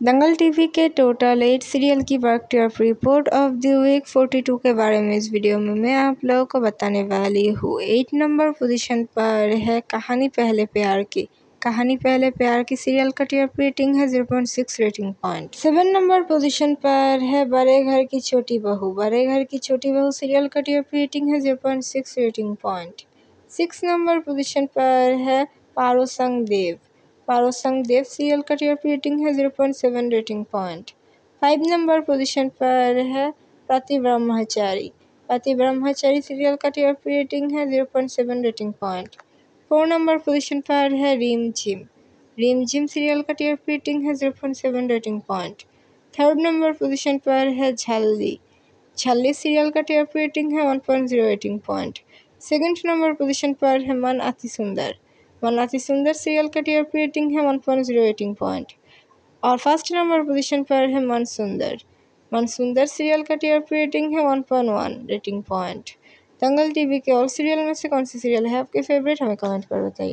दंगल TV के total 8 serial की work top report of the week 42 के बारे में इस वीडियो में मैं आप लोगों को बताने वाली हूँ। 8 नंबर पोजीशन पर है कहानी पहले प्यार की। कहानी पहले प्यार की सीरियल का टॉप रेटिंग है 0.6 रेटिंग पॉइंट। 7 नंबर पोजीशन पर है बड़े घर की छोटी बहू। बड़े घर की छोटी बहू सीरियल का टॉप रेटिंग है 0.6 रेटिंग पॉइंट। 6 नंबर पोजीशन पर है पारो संग देव। पारो संग देव सीरियल का टॉप रेटिंग है 0.7 रेटिंग पॉइंट। 5 नंबर पोजीशन पर है पति ब्रह्मचारी। पति ब्रह्मचारी सीरियल का टॉप रेटिंग है 0.7 रेटिंग पॉइंट। 4 नंबर पोजीशन पर है रिम झिम। रिम झिम सीरियल का टॉप रेटिंग है 0.7 rating point. 3rd number position पर है झल्ली। झल्ली सीरियल का टॉप रेटिंग है 1.0 rating point. 2nd number position पर है मन अति सुंदर। मन अति सुंदर सीरियल का टॉप रेटिंग है 1.0 रेटिंग पॉइंट। और 1st नंबर पोजीशन पर है मन सुंदर। मन सुंदर सीरियल का टॉप रेटिंग है 1.1 रेटिंग पॉइंट। दंगल टीवी के और सीरियल में से कौन सी सीरियल है आपके फेवरेट, हमें कमेंट पर बताइए।